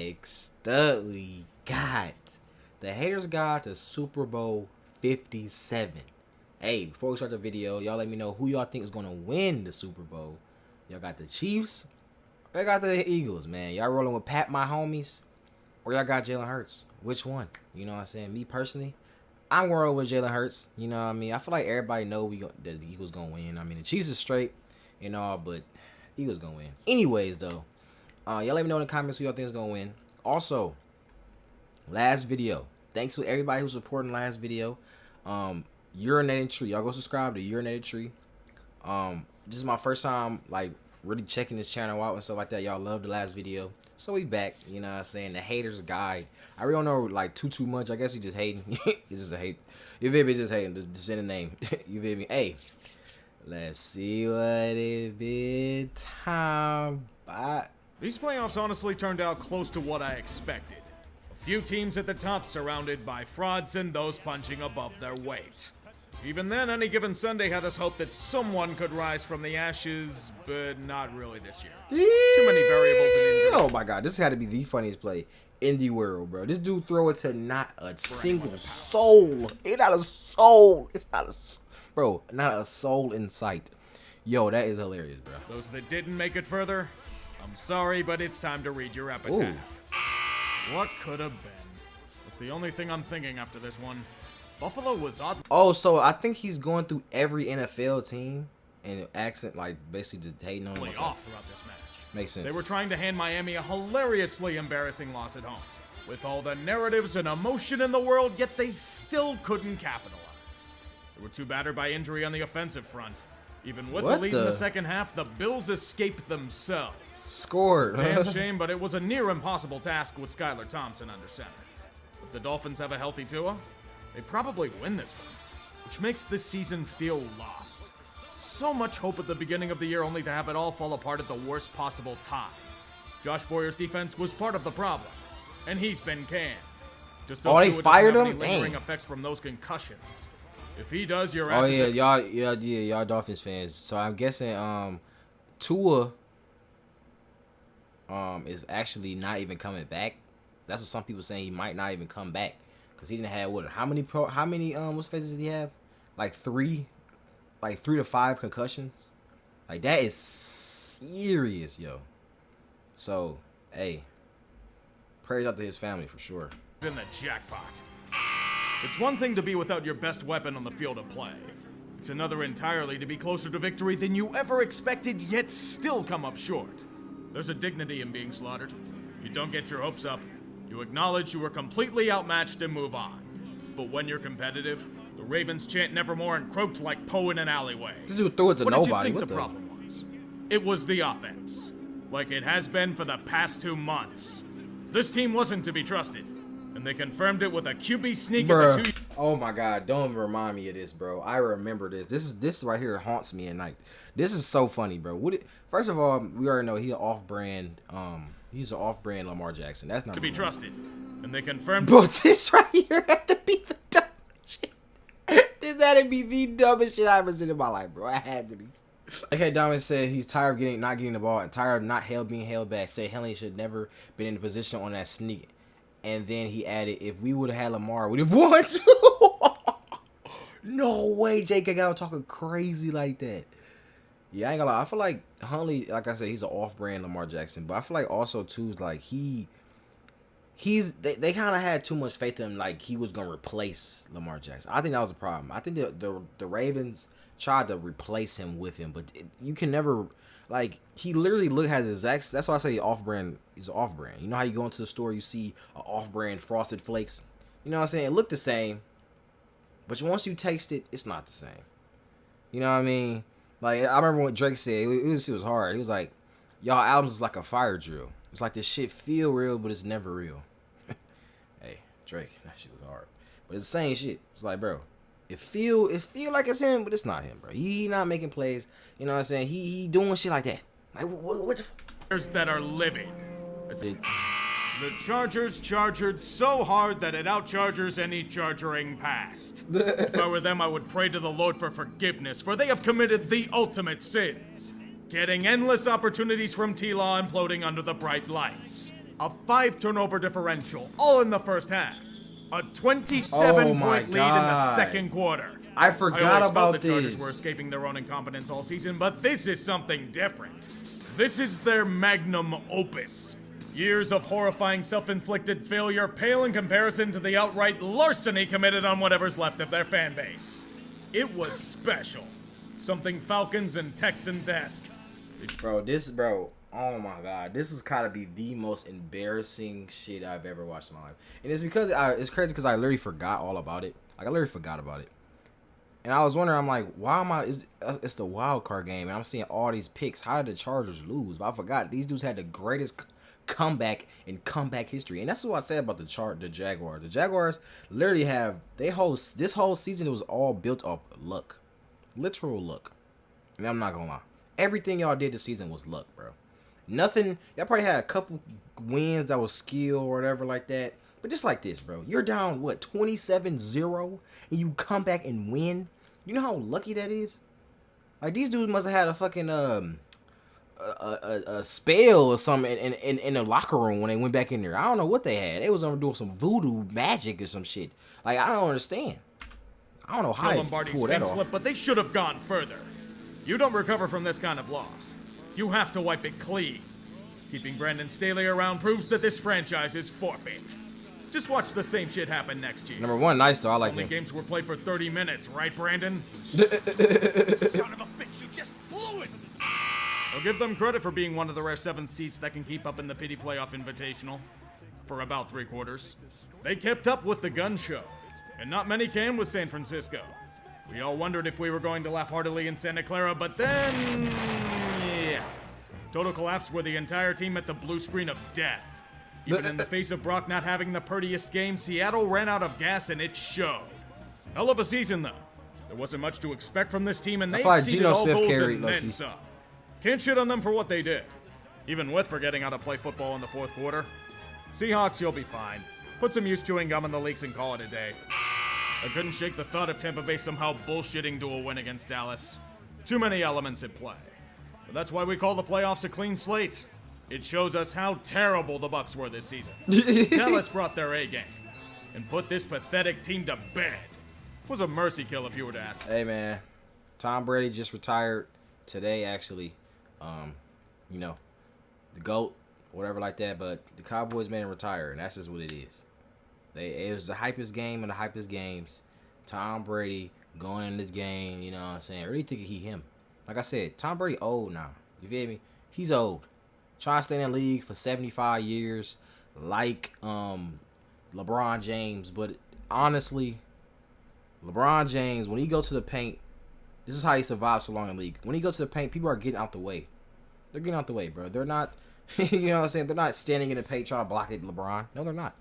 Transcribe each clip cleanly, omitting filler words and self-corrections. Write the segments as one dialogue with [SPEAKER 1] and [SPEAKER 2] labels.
[SPEAKER 1] Next up, we got the Haters Guide to Super Bowl 57. Hey, before we start the video, y'all let me know who y'all think is going to win the Super Bowl. Y'all got the Chiefs or y'all got the Eagles, man? Y'all rolling with Pat, my homies, or y'all got Jalen Hurts? Which one? You know what I'm saying? Me personally, I'm rolling with Jalen Hurts. You know what I mean? I feel like everybody know that the Eagles going to win. I mean, the Chiefs is straight and all, but Eagles going to win. Anyways, though, y'all let me know in the comments who y'all think is going to win. Also, last video. Thanks to everybody who's supporting last video. Urinated Tree. Y'all go subscribe to Urinated Tree. This is my first time like really checking this channel out and stuff like that. Y'all loved the last video. So we back, you know what I'm saying? The Haters Guide. I really don't know like too much. I guess he just hating. He's just a hate. You feel me? Just hating. Just in the name. You feel me? Hey, let's see what it been time. Bye.
[SPEAKER 2] These playoffs honestly turned out close to what I expected. A few teams at the top surrounded by frauds and those punching above their weight. Even then, any given Sunday had us hope that someone could rise from the ashes, but not really this year. Too many variables and injuries.
[SPEAKER 1] Oh my god, this had to be the funniest play in the world, bro. This dude throw it to not a single soul. It's not a soul. It's not a bro, not a soul in sight. Yo, that is hilarious, bro.
[SPEAKER 2] Those that didn't make it further, I'm sorry, but it's time to read your epitaph. Ooh. What could have been? That's the only thing I'm thinking after this one. Buffalo was odd.
[SPEAKER 1] Oh, so I think he's going through every NFL team and accent, like basically just hating on them.
[SPEAKER 2] Off throughout this match.
[SPEAKER 1] Makes sense.
[SPEAKER 2] They were trying to hand Miami a hilariously embarrassing loss at home. With all the narratives and emotion in the world, yet they still couldn't capitalize. They were too battered by injury on the offensive front. Even with the lead in the second half, the Bills escaped themselves.
[SPEAKER 1] Scored.
[SPEAKER 2] Damn shame, but it was a near impossible task with Skylar Thompson under center. If the Dolphins have a healthy Tua, they probably win this one, which makes this season feel lost. So much hope at the beginning of the year only to have it all fall apart at the worst possible time. Josh Boyer's defense was part of the problem, and he's been canned. Just don't
[SPEAKER 1] they fired him?
[SPEAKER 2] Any lingering effects from those concussions. If he does, your
[SPEAKER 1] ass. Oh yeah, y'all Dolphins fans. So I'm guessing Tua is actually not even coming back. That's what some people saying, he might not even come back because he didn't have what? How many what's phases did he have? Like 3 to 5 concussions. Like that is serious, yo. So hey, prayers out to his family for sure.
[SPEAKER 2] In the jackpot. It's one thing to be without your best weapon on the field of play. It's another entirely to be closer to victory than you ever expected, yet still come up short. There's a dignity in being slaughtered. You don't get your hopes up. You acknowledge you were completely outmatched and move on. But when you're competitive, the Ravens chant nevermore and croaked like Poe in an alleyway.
[SPEAKER 1] This dude threw it to nobody.
[SPEAKER 2] What did you think the problem was? It was the offense. Like it has been for the past 2 months. This team wasn't to be trusted. And they confirmed it with a QB sneak in the 2.
[SPEAKER 1] Oh my god, don't remind me of this, bro. I remember this. This right here haunts me at night. This is so funny, bro. First of all, we already know he's an off-brand he's an off-brand Lamar Jackson. That's not
[SPEAKER 2] to be trusted. And they confirmed.
[SPEAKER 1] Bro, this right here had to be the dumbest shit. This had to be the dumbest shit I've ever seen in my life, bro. I had to be. Okay, Donovan said he's tired of not getting the ball and tired of not being held back. Said Henley should never been in the position on that sneak. And then he added, if we would have had Lamar, we'd have won. No way, Jake got talking crazy like that. Yeah, I ain't gonna lie. I feel like Huntley, like I said, he's an off-brand Lamar Jackson. But I feel like also, too, like they kind of had too much faith in him, like he was going to replace Lamar Jackson. I think that was a problem. I think the Ravens tried to replace him with him. But you can never, like, he literally has exact, that's why I say off-brand. He's off-brand. You know how you go into the store, you see an off-brand Frosted Flakes? You know what I'm saying? It looked the same. But once you taste it, it's not the same. You know what I mean? Like, I remember what Drake said. It was hard. He was like, y'all albums is like a fire drill. It's like this shit feel real, but it's never real. Hey, Drake, that shit was hard. But it's the same shit. It's like, bro, it feel like it's him, but it's not him, bro. He not making plays. You know what I'm saying? He doing shit like that. Like, what the
[SPEAKER 2] f***? That are living. The Chargers chargered so hard that it outchargers any chargering past. If I were them, I would pray to the Lord for forgiveness, for they have committed the ultimate sins. Getting endless opportunities from T-Law imploding under the bright lights. A 5-turnover differential, all in the first half. A 27-point lead in the second quarter.
[SPEAKER 1] I forgot about
[SPEAKER 2] the Chargers
[SPEAKER 1] this.
[SPEAKER 2] were escaping their own incompetence all season, but this is something different. This is their magnum opus. Years of horrifying self-inflicted failure pale in comparison to the outright larceny committed on whatever's left of their fan base. It was special. Something Falcons and Texans-esque.
[SPEAKER 1] Bro, oh my God, this is kind of be the most embarrassing shit I've ever watched in my life. And it's because, it's crazy because I literally forgot all about it. Like, I literally forgot about it. And I was wondering, I'm like, why am I, it's the wild card game, and I'm seeing all these picks. How did the Chargers lose? But I forgot, these dudes had the greatest comeback in comeback history. And that's what I said about the Jaguars. The Jaguars literally have, this whole season, it was all built off luck. Literal luck. And I'm not gonna lie. Everything y'all did this season was luck, bro. Nothing, y'all probably had a couple wins that was skill or whatever like that. But just like this, bro. You're down, what, 27-0? And you come back and win? You know how lucky that is? Like, these dudes must have had a fucking, a spell or something in the locker room when they went back in there. I don't know what they had. They was doing some voodoo magic or some shit. Like, I don't understand. I don't know how they pulled that off.
[SPEAKER 2] Slip, but they should have gone further. You don't recover from this kind of loss. You have to wipe it clean. Keeping Brandon Staley around proves that this franchise is forfeit. Just watch the same shit happen next year.
[SPEAKER 1] Number one, nice though. I like
[SPEAKER 2] Only
[SPEAKER 1] him.
[SPEAKER 2] games were played for 30 minutes, right, Brandon? Son of a bitch, you just blew it! I'll give them credit for being one of the rare 7 seats that can keep up in the pity playoff invitational. For about 3 quarters. They kept up with the gun show. And not many can with San Francisco. We all wondered if we were going to laugh heartily in Santa Clara, but then... yeah. Total collapse where the entire team met the blue screen of death. Even in the face of Brock not having the prettiest game, Seattle ran out of gas and it showed. Hell of a season, though. There wasn't much to expect from this team, and they exceeded all goals and then some. Can't shit on them for what they did. Even with forgetting how to play football in the fourth quarter. Seahawks, you'll be fine. Put some used chewing gum in the leaks and call it a day. I couldn't shake the thought of Tampa Bay somehow bullshitting to a win against Dallas. Too many elements at play. But that's why we call the playoffs a clean slate. It shows us how terrible the Bucs were this season. Dallas brought their A game and put this pathetic team to bed. It was a mercy kill if you were to ask me.
[SPEAKER 1] Hey man, Tom Brady just retired today actually. You know, the GOAT, whatever like that, but the Cowboys made him retire, and that's just what it is. It was the hypest game of the hypest games. Tom Brady going in this game, you know what I'm saying? I really think him. Like I said, Tom Brady old now. You feel me? He's old. Trying to stay in the league for 75 years like LeBron James. But honestly, LeBron James, when he goes to the paint, this is how he survives so long in the league. When he goes to the paint, people are getting out the way. They're getting out the way, bro. They're not, you know what I'm saying? They're not standing in the paint trying to block it, LeBron. No, they're not.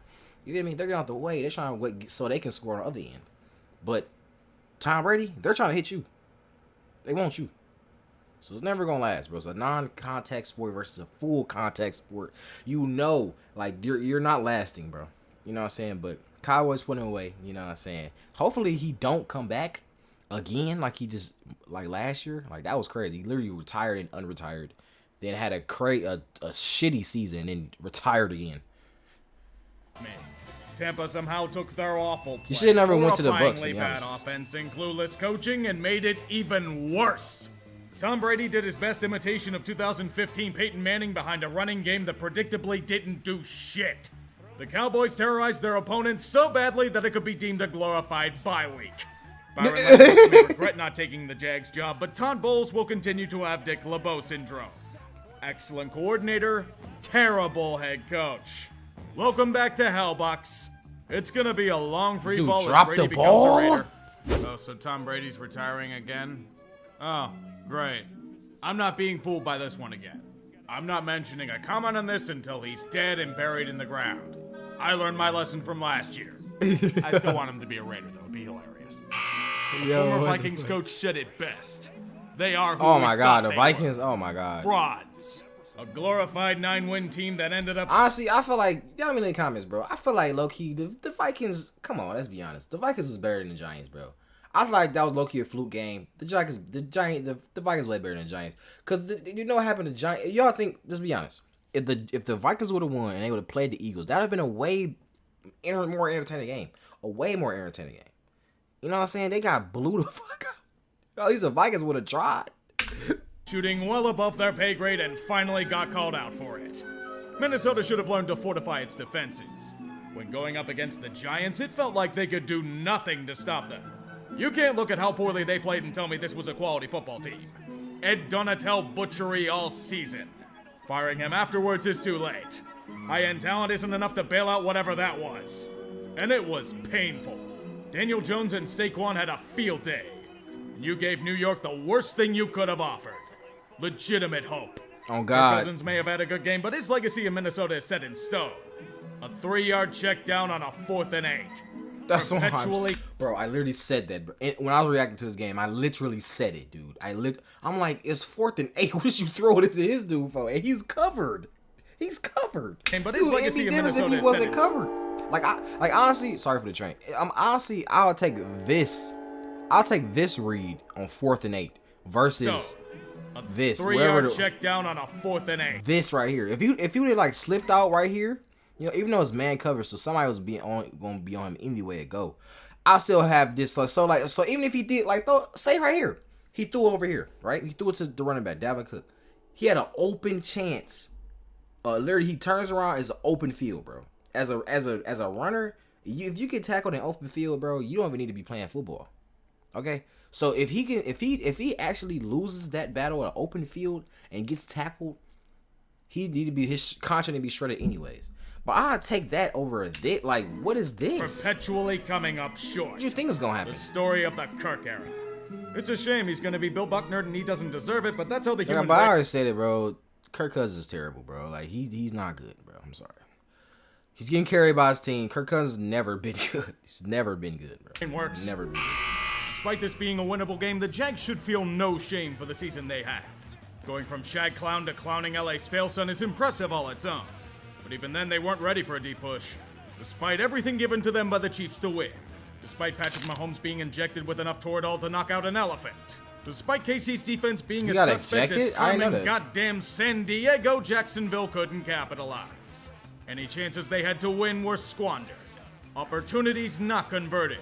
[SPEAKER 1] You feel me? They're getting out the way. They're trying to wait so they can score on the other end. But Tom Brady, they're trying to hit you. They want you. So it's never going to last, bro. It's a non-contact sport versus a full contact sport. You know, like, you're not lasting, bro. You know what I'm saying? But Cowboys put him away. You know what I'm saying? Hopefully he don't come back again like he just, like last year. Like, that was crazy. He literally retired and unretired. Then had a shitty season and retired again.
[SPEAKER 2] Man, Tampa somehow took their awful play.
[SPEAKER 1] You should have never went to the Bucs.
[SPEAKER 2] Bad offense and clueless coaching and made it even worse. Tom Brady did his best imitation of 2015 Peyton Manning behind a running game that predictably didn't do shit. The Cowboys terrorized their opponents so badly that it could be deemed a glorified bye week. Byron Leftwich may regret not taking the Jags job, but Todd Bowles will continue to have Dick LeBeau syndrome. Excellent coordinator, terrible head coach. Welcome back to Hellbox. It's gonna be a long free fall as Brady becomes a Raider. Oh, so Tom Brady's retiring again? Oh, great. I'm not being fooled by this one again. I'm not mentioning a comment on this until he's dead and buried in the ground. I learned my lesson from last year. I still want him to be a Raider, though. It'd be hilarious. The former Vikings coach said it best. They are who
[SPEAKER 1] oh my god, the Vikings, oh my god.
[SPEAKER 2] Frauds. A glorified 9-win team that ended up...
[SPEAKER 1] Honestly, I feel like... Y'all in the comments, bro. I feel like, low-key, the Vikings... Come on, let's be honest. The Vikings is better than the Giants, bro. I feel like that was low-key a fluke game. The Vikings way better than the Giants. Because you know what happened to the Giants? Y'all think... Just be honest. if the Vikings would have won and they would have played the Eagles, that would have been a way more entertaining game. A way more entertaining game. You know what I'm saying? They got blew the fuck out. At least the Vikings would have tried.
[SPEAKER 2] Shooting well above their pay grade and finally got called out for it. Minnesota should have learned to fortify its defenses. When going up against the Giants, it felt like they could do nothing to stop them. You can't look at how poorly they played and tell me this was a quality football team. Ed Donatel butchery all season. Firing him afterwards is too late. High-end talent isn't enough to bail out whatever that was. And it was painful. Daniel Jones and Saquon had a field day. And you gave New York the worst thing you could have offered. Legitimate hope.
[SPEAKER 1] Oh, God.
[SPEAKER 2] Kirk Cousins may have had a good game, but his legacy in Minnesota is set in stone. A 3-yard check down on a 4th and 8.
[SPEAKER 1] That's what bro, I literally said that. Bro. When I was reacting to this game, I literally said it, dude. I'm like, it's 4th and 8. What did you throw it to his dude for? And he's covered. He's covered.
[SPEAKER 2] But his legacy in Minnesota
[SPEAKER 1] if he wasn't covered. Like honestly, sorry for the train. I'll take this. I'll take this read on 4th and 8 versus this
[SPEAKER 2] 3-yard check down on a 4th and 8.
[SPEAKER 1] This right here. If you would have like slipped out right here, you know, even though it's man cover, so somebody was gonna be on him anyway it go. I still have this so even if he did say right here, he threw over here, right? He threw it to the running back, Dalvin Cook. He had an open chance. Literally, he turns around, it's an open field, bro. As a runner, if you get tackled in open field, bro, you don't even need to be playing football. Okay, so if he actually loses that battle at an open field and gets tackled, he need to be his conscience to be shredded anyways. But I'll take that over this. Like, what is this?
[SPEAKER 2] Perpetually coming up short.
[SPEAKER 1] What do you think is gonna happen?
[SPEAKER 2] The story of the Kirk era. It's a shame he's gonna be Bill Buckner and he doesn't deserve it, but that's how the human.
[SPEAKER 1] But I already said it, bro. Kirk Cousins is terrible, bro. Like he's not good, bro. I'm sorry. He's getting carried by his team. Kirk Cousins never been good. He's never been good, bro.
[SPEAKER 2] It works.
[SPEAKER 1] Never been good.
[SPEAKER 2] Despite this being a winnable game, the Jags should feel no shame for the season they had. Going from shag clown to clowning LA's failson is impressive all its own. But even then, they weren't ready for a deep push. Despite everything given to them by the Chiefs to win. Despite Patrick Mahomes being injected with enough Toradol to knock out an elephant. Despite KC's defense being as suspect as Carmen goddamn San Diego, Jacksonville couldn't capitalize. Any chances they had to win were squandered. Opportunities not converted.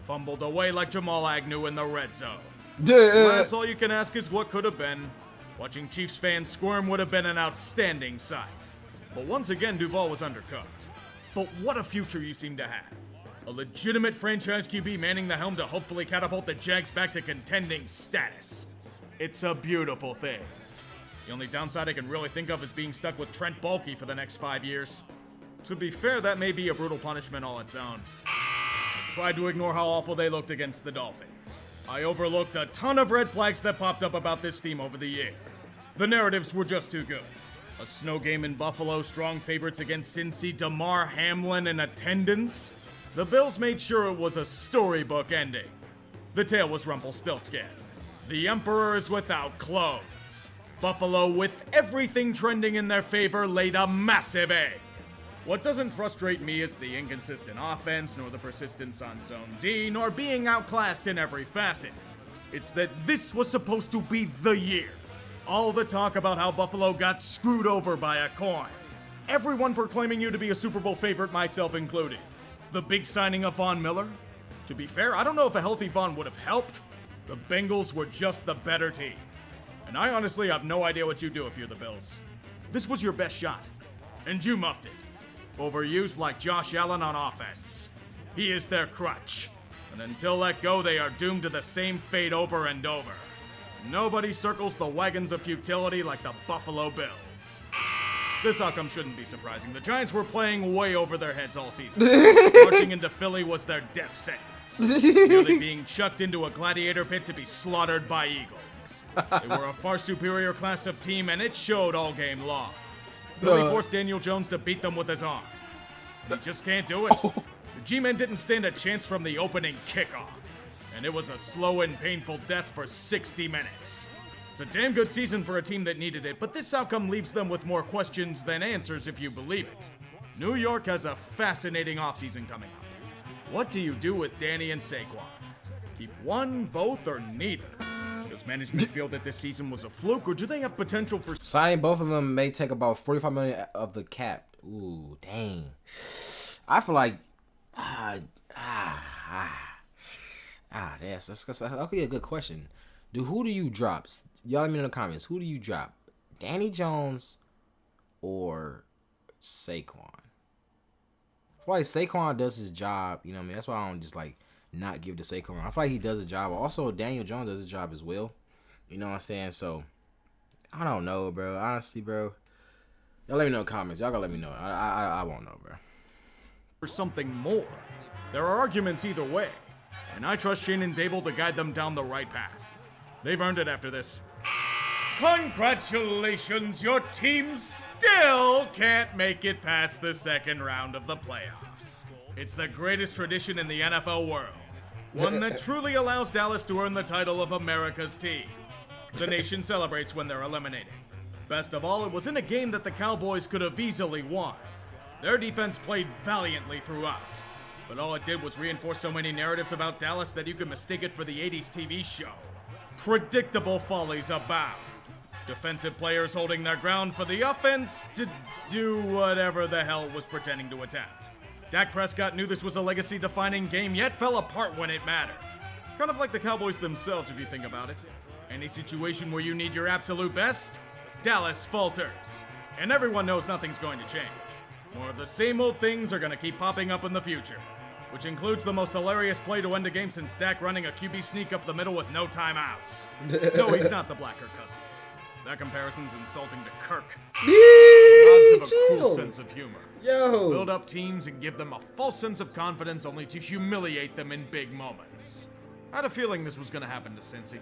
[SPEAKER 2] Fumbled away like Jamal Agnew in the red zone. Alas, all you can ask is what could have been. Watching Chiefs fans squirm would have been an outstanding sight. But once again, Duval was undercooked. But what a future you seem to have. A legitimate franchise QB manning the helm to hopefully catapult the Jags back to contending status. It's a beautiful thing. The only downside I can really think of is being stuck with Trent Baalke for the next 5 years. To be fair, that may be a brutal punishment all its own. I tried to ignore how awful they looked against the Dolphins. I overlooked a ton of red flags that popped up about this team over the year. The narratives were just too good. A snow game in Buffalo, strong favorites against Cincy, Damar Hamlin in attendance. The Bills made sure it was a storybook ending. The tale was Rumpelstiltskin. The Emperor is without clothes. Buffalo, with everything trending in their favor, laid a massive egg. What doesn't frustrate me is the inconsistent offense, nor the persistence on Zone D, nor being outclassed in every facet. It's that this was supposed to be the year. All the talk about how Buffalo got screwed over by a coin. Everyone proclaiming you to be a Super Bowl favorite, myself included. The big signing of Von Miller? To be fair, I don't know if a healthy Von would have helped. The Bengals were just the better team. And I honestly have no idea what you do if you're the Bills. This was your best shot. And you muffed it. Overused like Josh Allen on offense. He is their crutch. And until let go, they are doomed to the same fate over and over. Nobody circles the wagons of futility like the Buffalo Bills. This outcome shouldn't be surprising. The Giants were playing way over their heads all season. Marching into Philly was their death sentence. Nearly being chucked into a gladiator pit to be slaughtered by eagles. They were a far superior class of team, and it showed all game long. Philly forced Daniel Jones to beat them with his arm. He just can't do it. The G-men didn't stand a chance from the opening kickoff. And it was a slow and painful death for 60 minutes. It's a damn good season for a team that needed it, but this outcome leaves them with more questions than answers if you believe it. New York has a fascinating offseason coming up. What do you do with Danny and Saquon? Keep one, both, or neither? Does management feel that this season was a fluke, or do they have potential for...
[SPEAKER 1] Signing both of them may take about $45 million of the cap. Ooh, dang. I feel like... That's okay, a good question. Who do you drop? Y'all let me know in the comments. Who do you drop? Danny Jones or Saquon? I feel like Saquon does his job. You know what I mean? That's why I don't just like not give to Saquon. I feel like he does his job. Also, Daniel Jones does his job as well. You know what I'm saying? So, I don't know, bro. Honestly, bro. Y'all let me know in the comments. Y'all gotta let me know. I won't know, bro.
[SPEAKER 2] For something more. There are arguments either way, and I trust Shane and Dable to guide them down the right path. They've earned it after this. Congratulations, your team still can't make it past the second round of the playoffs. It's the greatest tradition in the NFL world. One that truly allows Dallas to earn the title of America's team. The nation celebrates when they're eliminated. Best of all, it was in a game that the Cowboys could have easily won. Their defense played valiantly throughout, but all it did was reinforce so many narratives about Dallas that you could mistake it for the 80s TV show. Predictable follies abound. Defensive players holding their ground for the offense to do whatever the hell it was pretending to attempt. Dak Prescott knew this was a legacy-defining game, yet fell apart when it mattered. Kind of like the Cowboys themselves, if you think about it. Any situation where you need your absolute best, Dallas falters. And everyone knows nothing's going to change. More of the same old things are going to keep popping up in the future, which includes the most hilarious play to end a game since Dak running a QB sneak up the middle with no timeouts. No, he's not the black Kirk Cousins. That comparison's insulting to Kirk. Odds of a cruel sense of humor.
[SPEAKER 1] Yo.
[SPEAKER 2] Build up teams and give them a false sense of confidence only to humiliate them in big moments. I had a feeling this was going to happen to Cincy.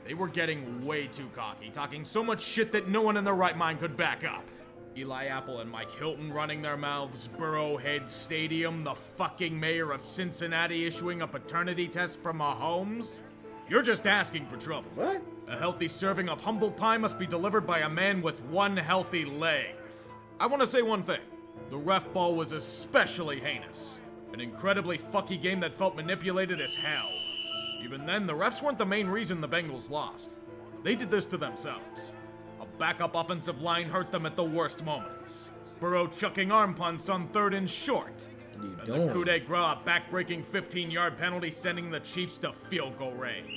[SPEAKER 2] They were getting way too cocky, talking so much shit that no one in their right mind could back up. Eli Apple and Mike Hilton running their mouths, Burrowhead Stadium, the fucking mayor of Cincinnati issuing a paternity test for Mahomes. You're just asking for trouble.
[SPEAKER 1] What?
[SPEAKER 2] A healthy serving of humble pie must be delivered by a man with one healthy leg. I want to say one thing. The ref ball was especially heinous. An incredibly fucky game that felt manipulated as hell. Even then, the refs weren't the main reason the Bengals lost. They did this to themselves. A backup offensive line hurt them at the worst moments. Burrow chucking arm punts on 3rd and short. And the coup de grace, a back-breaking 15-yard penalty sending the Chiefs to field goal range.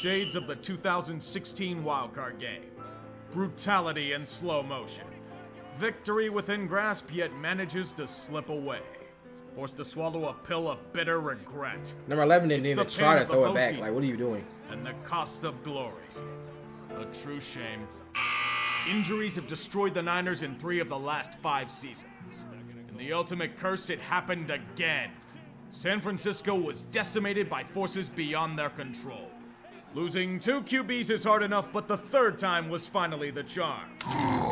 [SPEAKER 2] Shades of the 2016 wildcard game. Brutality in slow motion. Victory within grasp, yet manages to slip away. Forced to swallow a pill of bitter regret.
[SPEAKER 1] Number 11 didn't even try to throw it back. Like, what are you doing?
[SPEAKER 2] And the cost of glory. A true shame. Injuries have destroyed the Niners in 3 of the last 5 seasons. And the ultimate curse, it happened again. San Francisco was decimated by forces beyond their control. Losing 2 QBs is hard enough, but the 3rd time was finally the charm.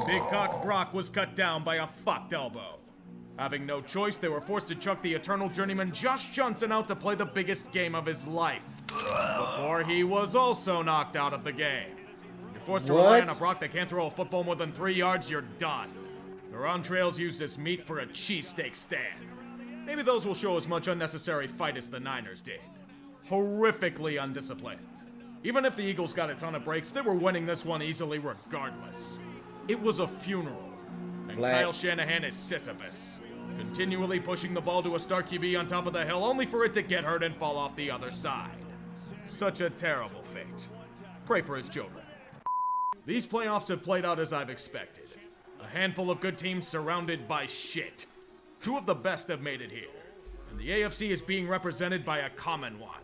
[SPEAKER 2] Big Cock Brock was cut down by a fucked elbow. Having no choice, they were forced to chuck the eternal journeyman Josh Johnson out to play the biggest game of his life. Before he was also knocked out of the game. You're forced to rely on a Brock that can't throw a football more than 3 yards, you're done. Their entrails used as meat for a cheesesteak stand. Maybe those will show as much unnecessary fight as the Niners did. Horrifically undisciplined. Even if the Eagles got a ton of breaks, they were winning this one easily regardless. It was a funeral. And Kyle Shanahan is Sisyphus, continually pushing the ball to a star QB on top of the hill only for it to get hurt and fall off the other side. Such a terrible fate. Pray for his children. These playoffs have played out as I've expected. A handful of good teams surrounded by shit. 2 of the best have made it here. And the AFC is being represented by a common one.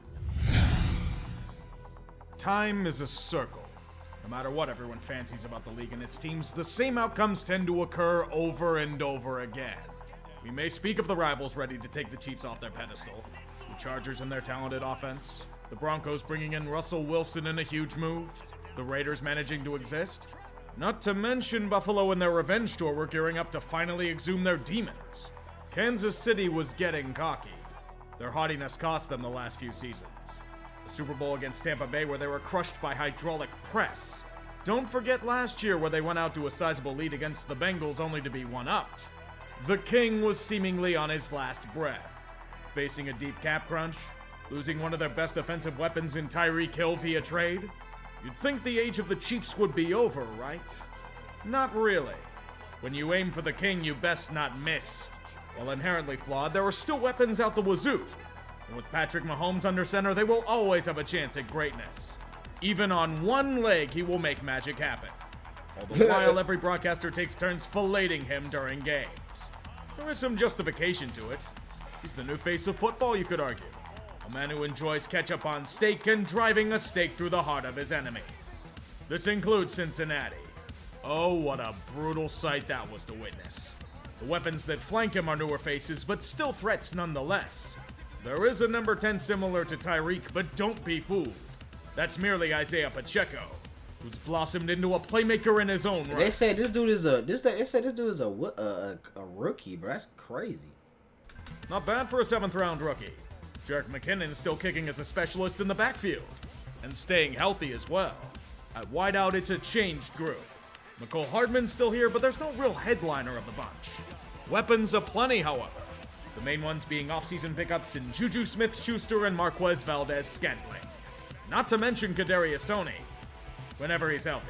[SPEAKER 2] Time is a circle. No matter what everyone fancies about the league and its teams, the same outcomes tend to occur over and over again. We may speak of the rivals ready to take the Chiefs off their pedestal, the Chargers and their talented offense, the Broncos bringing in Russell Wilson in a huge move, the Raiders managing to exist, not to mention Buffalo and their revenge tour were gearing up to finally exhume their demons. Kansas City was getting cocky. Their haughtiness cost them the last few seasons. The Super Bowl against Tampa Bay where they were crushed by hydraulic press. Don't forget last year where they went out to a sizable lead against the Bengals only to be one-upped. The King was seemingly on his last breath. Facing a deep cap crunch, losing one of their best offensive weapons in Tyreek Hill via trade, You'd think the age of the Chiefs would be over, right? Not really. When you aim for the king, you best not miss. While inherently flawed, there are still weapons out the wazoo. And with Patrick Mahomes under center, they will always have a chance at greatness. Even on one leg, he will make magic happen. All the while, every broadcaster takes turns filleting him during games. There is some justification to it. He's the new face of football, you could argue. A man who enjoys ketchup on steak and driving a stake through the heart of his enemies. This includes Cincinnati. Oh, what a brutal sight that was to witness. The weapons that flank him are newer faces, but still threats nonetheless. There is a number 10 similar to Tyreek, but don't be fooled. That's merely Isaiah Pacheco, who's blossomed into a playmaker in his own right.
[SPEAKER 1] They say this dude is a rookie, bro. That's crazy.
[SPEAKER 2] Not bad for a 7th-round rookie. Jerick McKinnon is still kicking as a specialist in the backfield, and staying healthy as well. At wideout, it's a changed group. McCole Hardman's still here, but there's no real headliner of the bunch. Weapons aplenty, however. The main ones being offseason pickups in Juju Smith-Schuster and Marquez Valdez-Scantling. Not to mention Kadarius Toney, whenever he's healthy.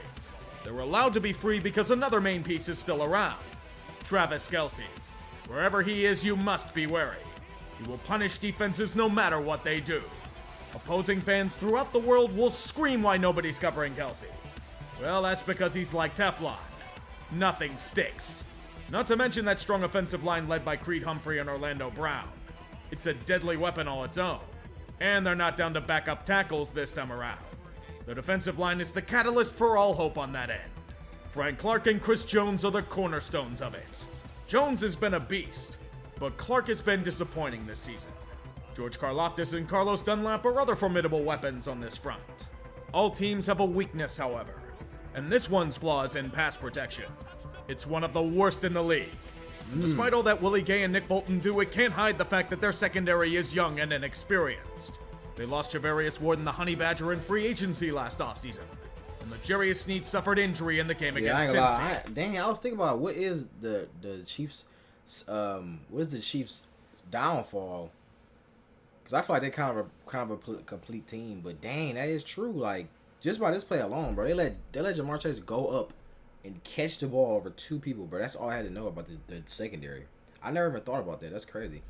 [SPEAKER 2] They're allowed to be free because another main piece is still around. Travis Kelce. Wherever he is, you must be wary. He will punish defenses no matter what they do. Opposing fans throughout the world will scream why nobody's covering Kelce. Well, that's because he's like Teflon. Nothing sticks. Not to mention that strong offensive line led by Creed Humphrey and Orlando Brown. It's a deadly weapon all its own. And they're not down to backup tackles this time around. The defensive line is the catalyst for all hope on that end. Frank Clark and Chris Jones are the cornerstones of it. Jones has been a beast, but Clark has been disappointing this season. George Karlaftis and Carlos Dunlap are other formidable weapons on this front. All teams have a weakness, however, and this one's flaws in pass protection. It's one of the worst in the league. Despite all that Willie Gay and Nick Bolton do, it can't hide the fact that their secondary is young and inexperienced. They lost Javarius Ward and the Honey Badger in free agency last offseason, and L'Jarius Sneed suffered injury in the game against Cincy.
[SPEAKER 1] Dang, I was thinking about what is the Chiefs' downfall? Because I feel like they're kind of a complete team, but dang, that is true. Like just by this play alone, bro, they let Jamar Chase go up and catch the ball over 2 people, bro. That's all I had to know about the secondary. I never even thought about that. That's crazy.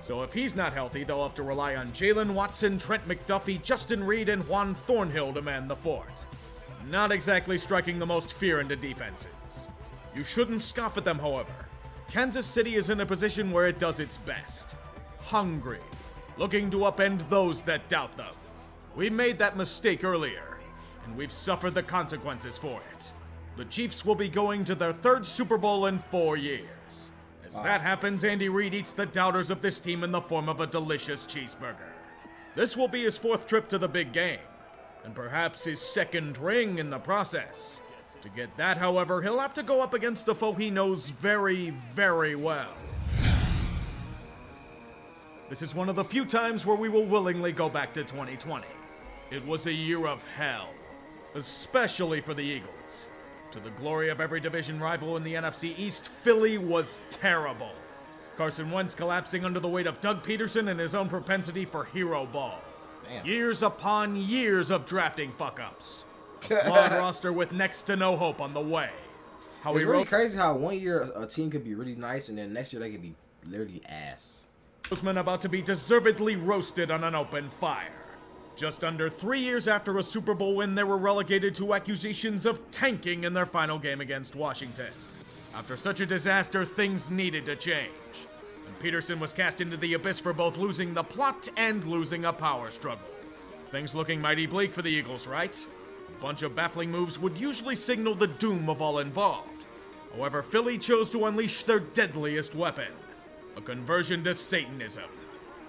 [SPEAKER 2] So if he's not healthy, they'll have to rely on Jalen Watson, Trent McDuffie, Justin Reed, and Juan Thornhill to man the fort. Not exactly striking the most fear into defenses. You shouldn't scoff at them, however. Kansas City is in a position where it does its best. Hungry. Looking to upend those that doubt them. We made that mistake earlier, and we've suffered the consequences for it. The Chiefs will be going to their 3rd Super Bowl in 4 years. As that happens, Andy Reid eats the doubters of this team in the form of a delicious cheeseburger. This will be his 4th trip to the big game, and perhaps his 2nd ring in the process. To get that, however, he'll have to go up against a foe he knows very, very well. This is one of the few times where we will willingly go back to 2020. It was a year of hell, especially for the Eagles. To the glory of every division rival in the NFC East, Philly was terrible. Carson Wentz collapsing under the weight of Doug Peterson and his own propensity for hero ball. Damn. Years upon years of drafting fuck-ups. Flawed roster with next to no hope on the way.
[SPEAKER 1] It's really crazy how one year a team could be really nice and then next year they could be literally ass.
[SPEAKER 2] Roseman about to be deservedly roasted on an open fire. Just under 3 years after a Super Bowl win, they were relegated to accusations of tanking in their final game against Washington. After such a disaster, things needed to change. And Peterson was cast into the abyss for both losing the plot and losing a power struggle. Things looking mighty bleak for the Eagles, right? A bunch of baffling moves would usually signal the doom of all involved. However, Philly chose to unleash their deadliest weapon, a conversion to Satanism.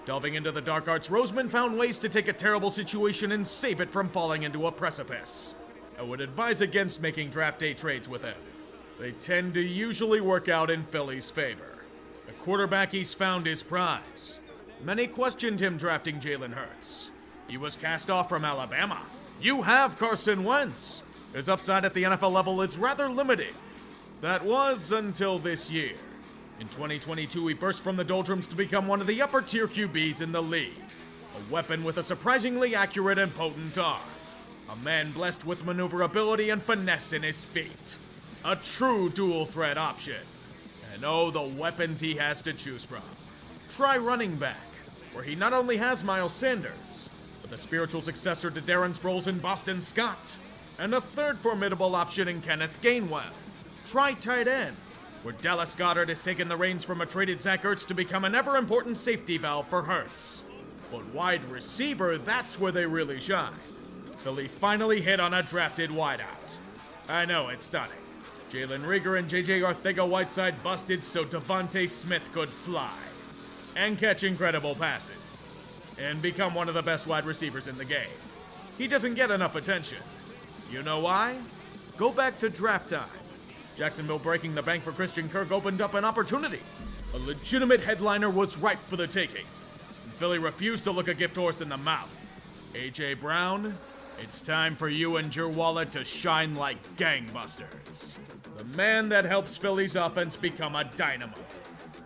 [SPEAKER 2] Delving into the dark arts, Roseman found ways to take a terrible situation and save it from falling into a precipice. I would advise against making draft day trades with him. They tend to usually work out in Philly's favor. The quarterback, he's found his prize. Many questioned him drafting Jalen Hurts. He was cast off from Alabama. You have Carson Wentz. His upside at the NFL level is rather limited. That was until this year. In 2022, he burst from the doldrums to become one of the upper-tier QBs in the league. A weapon with a surprisingly accurate and potent arm. A man blessed with maneuverability and finesse in his feet. A true dual threat option. And oh, the weapons he has to choose from. Try running back, where he not only has Miles Sanders, but the spiritual successor to Darren Sproles in Boston Scott, and a third formidable option in Kenneth Gainwell. Try tight end, where Dallas Goedert has taken the reins from a traded Zach Ertz to become an ever-important safety valve for Hurts. But wide receiver, that's where they really shine. Philly finally hit on a drafted wideout. I know, it's stunning. Jalen Reagor and J.J. Arcega-Whiteside busted so Devontae Smith could fly. And catch incredible passes. And become one of the best wide receivers in the game. He doesn't get enough attention. You know why? Go back to draft time. Jacksonville breaking the bank for Christian Kirk opened up an opportunity. A legitimate headliner was ripe for the taking. And Philly refused to look a gift horse in the mouth. A.J. Brown, it's time for you and your wallet to shine like gangbusters. The man that helps Philly's offense become a dynamo.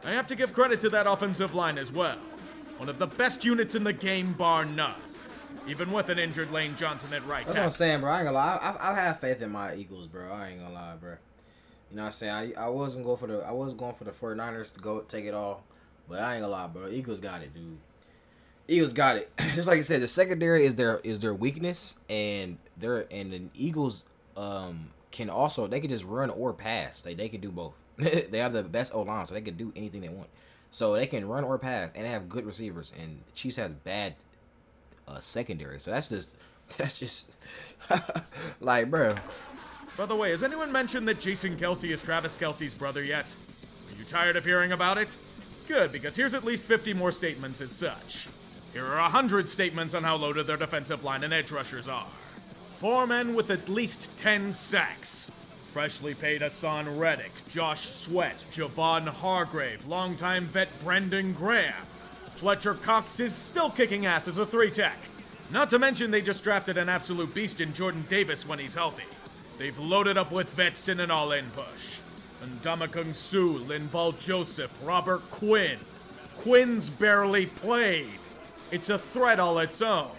[SPEAKER 2] I have to give credit to that offensive line as well. One of the best units in the game, bar none. Even with an injured Lane Johnson at right tackle.
[SPEAKER 1] That's what I'm saying, bro. I ain't gonna lie. I have faith in my Eagles, bro. I ain't gonna lie, bro. You know what I'm saying? I wasn't going for the 49ers to go take it all, but I ain't gonna lie, bro. Eagles got it, dude. Eagles got it. Just like you said, the secondary is their weakness, and the Eagles can also, they can just run or pass. They can do both. They have the best O-line, so they can do anything they want. So they can run or pass, and they have good receivers. And the Chiefs have bad secondary. So that's just like, bro.
[SPEAKER 2] By the way, has anyone mentioned that Jason Kelce is Travis Kelce's brother yet? Are you tired of hearing about it? Good, because here's at least 50 more statements as such. Here are 100 statements on how loaded their defensive line and edge rushers are. 4 men with at least 10 sacks. Freshly paid Hassan Reddick, Josh Sweat, Javon Hargrave, longtime vet Brendan Graham. Fletcher Cox is still kicking ass as a 3-tech. Not to mention they just drafted an absolute beast in Jordan Davis when he's healthy. They've loaded up with vets in an all-in push. Ndamukong Suh, Linval Joseph, Robert Quinn. Quinn's barely played. It's a threat all its own.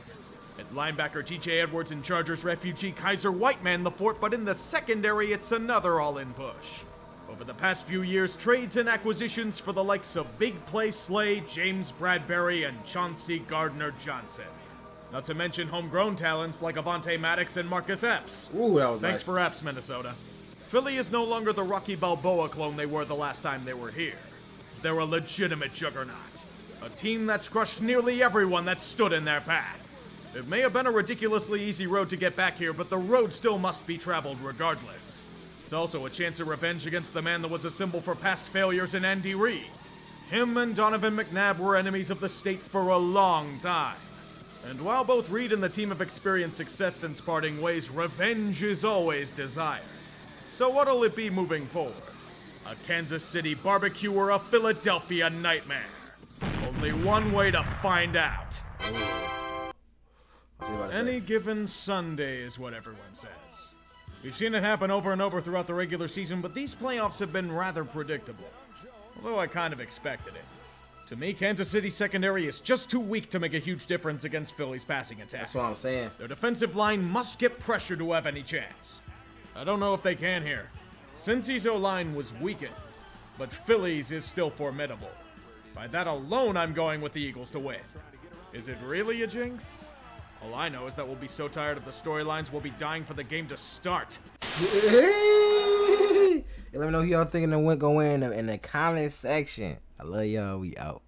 [SPEAKER 2] At linebacker, TJ Edwards and Chargers refugee Kaiser White man the fort, but in the secondary, it's another all-in push. Over the past few years, trades and acquisitions for the likes of Big Play Slay, James Bradbury, and Chauncey Gardner-Johnson. Not to mention homegrown talents like Avonte Maddox and Marcus Epps.
[SPEAKER 1] Ooh, that was
[SPEAKER 2] Thanks
[SPEAKER 1] nice.
[SPEAKER 2] for Epps, Minnesota. Philly is no longer the Rocky Balboa clone they were the last time they were here. They're a legitimate juggernaut. A team that's crushed nearly everyone that stood in their path. It may have been a ridiculously easy road to get back here, but the road still must be traveled regardless. It's also a chance of revenge against the man that was a symbol for past failures in Andy Reid. Him and Donovan McNabb were enemies of the state for a long time. And while both Reid and the team have experienced success in parting ways, revenge is always desired. So what'll it be moving forward? A Kansas City barbecue or a Philadelphia nightmare? Only one way to find out. Any given Sunday is what everyone says. We've seen it happen over and over throughout the regular season, but these playoffs have been rather predictable. Although I kind of expected it. To me, Kansas City's secondary is just too weak to make a huge difference against Philly's passing attack.
[SPEAKER 1] That's what I'm saying.
[SPEAKER 2] Their defensive line must get pressure to have any chance. I don't know if they can here. Cincy's O-line was weakened, but Philly's is still formidable. By that alone, I'm going with the Eagles to win. Is it really a jinx? All I know is that we'll be so tired of the storylines, we'll be dying for the game to start.
[SPEAKER 1] Let me know who y'all thinking the win go in the comment section. I love y'all. We out.